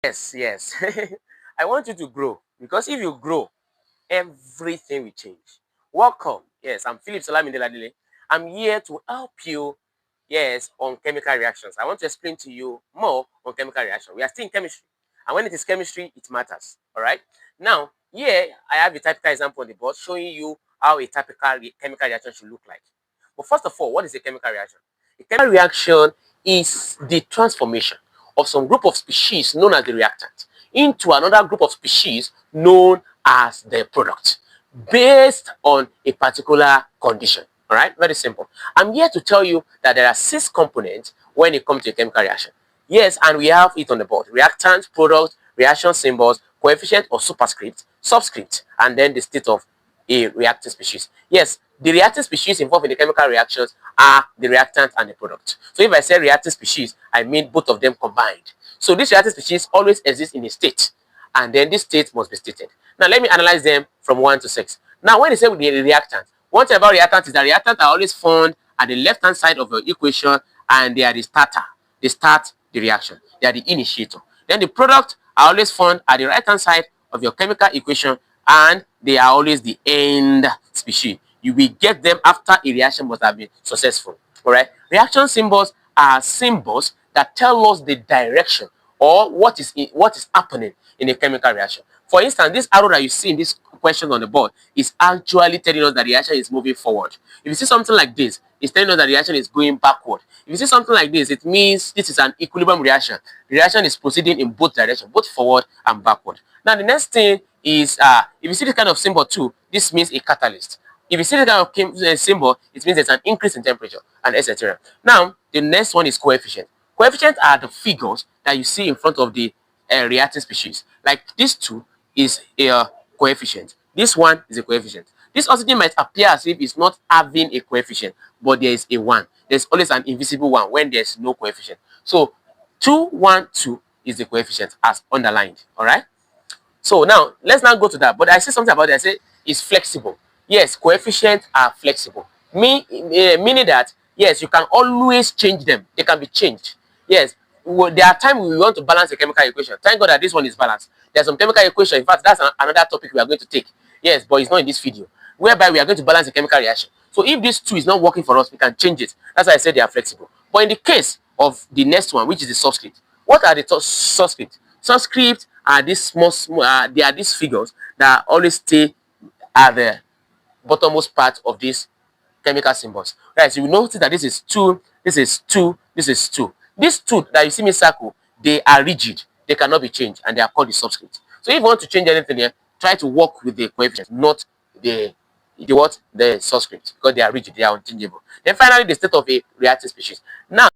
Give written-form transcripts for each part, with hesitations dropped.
Yes. I want you to grow because if you grow, everything will change. Welcome. Yes, I'm Philip Solamideladile. I'm here to help you, yes, on chemical reactions. I want to explain to you more on chemical reaction. We are still in chemistry. And when it is chemistry, it matters. All right. Now, here I have a typical example on the board showing you how a typical chemical reaction should look like. But first of all, what is a chemical reaction? A chemical reaction is the transformation of some group of species known as the reactant into another group of species known as the product based on a particular condition. All right, very simple. I'm here to tell you that there are 6 components when it comes to a chemical reaction. Yes, and we have it on the board: reactant, product, reaction symbols, coefficient or superscript, subscript, and then the state of a reacting species. Yes, the reacting species involved in the chemical reactions are the reactant and the product. So if I say reacting species, I mean both of them combined. So this reacting species always exists in a state, and then this state must be stated. Now let me analyze them from 1 to 6. Now when they say with the reactant, one thing about reactant is that reactant are always found at the left-hand side of your equation, and they are the starter. They start the reaction. They are the initiator. Then the product are always found at the right-hand side of your chemical equation, and they are always the end species. You will get them after a reaction must have been successful. All right. Reaction symbols are symbols that tell us the direction or what is happening in a chemical reaction. For instance, this arrow that you see in this question on the board is actually telling us that the reaction is moving forward. If you see something like this, it's telling us that the reaction is going backward. If you see something like this, it means this is an equilibrium reaction. The reaction is proceeding in both directions, both forward and backward. Now, the next thing is, if you see this kind of symbol too, this means a catalyst. If you see this kind of symbol, it means there's an increase in temperature and etc. Now, the next one is coefficient. Coefficients are the figures that you see in front of the reacting species. Like this 2 is a coefficient. This 1 is a coefficient. This oxygen might appear as if it's not having a coefficient, but there is a 1. There's always an invisible 1 when there's no coefficient. So 2, 1, 2 is the coefficient as underlined. All right. So now let's not go to that. But I say something about it. I say it's flexible. Yes, coefficients are flexible. Meaning that yes, you can always change them. They can be changed. Yes, there are times we want to balance a chemical equation. Thank God that this one is balanced. There's some chemical equation. In fact, that's another topic we are going to take. Yes, but it's not in this video. Whereby we are going to balance a chemical reaction. So if this 2 is not working for us, we can change it. That's why I said they are flexible. But in the case of the next one, which is the subscript, what are the subscript? Subscript are these they are these figures that always stay at the bottommost part of these chemical symbols. Right, so you notice that this is 2, this is 2, this is 2. These 2 that you see me circle, they are rigid. They cannot be changed, and they are called the subscript. So if you want to change anything here, try to work with the coefficient, not the subscript, because they are rigid, they are unchangeable. Then finally, the state of a reacting species. Now,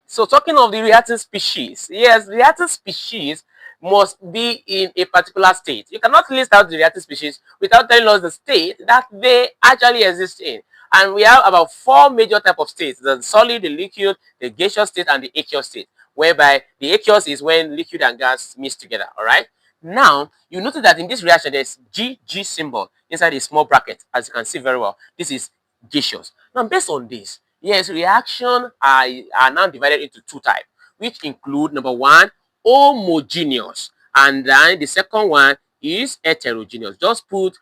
so talking of the reacting species, yes, reacting species must be in a particular state. You cannot list out the reacting species without telling us the state that they actually exist in. And we have about 4 major types of states: the solid, the liquid, the gaseous state, and the aqueous state, whereby the aqueous is when liquid and gas mix together. All right. Now, you notice that in this reaction, there's G symbol inside a small bracket, as you can see very well. This is gaseous. Now, based on this, yes, reaction are now divided into 2 types, which include number 1, homogeneous, and then the second one is heterogeneous. Just put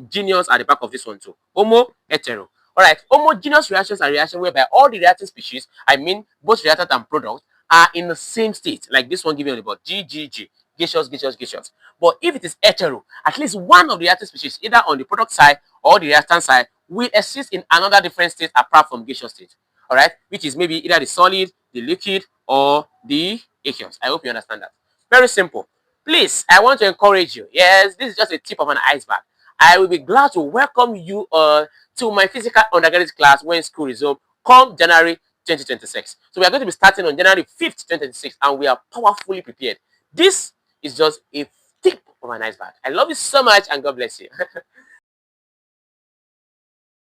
geneous at the back of this one too. Homo, hetero. All right, homogeneous reactions are reactions whereby all the reacting species, I mean both reactant and product, are in the same state, like this one given on the board, GGG, gaseous, gaseous, gaseous. But if it is hetero, at least one of the reacting species, either on the product side or the reactant side, will exist in another different state apart from gaseous state. All right, which is maybe either the solid, the liquid, or the aqueous. I hope you understand that. Very simple. Please, I want to encourage you. Yes, this is just a tip of an iceberg. I will be glad to welcome you to my physical undergraduate class when school resumes come January 2026. So we are going to be starting on January 5th, 2026, and we are powerfully prepared. This is just a tip of an iceberg. I love you so much, and God bless you.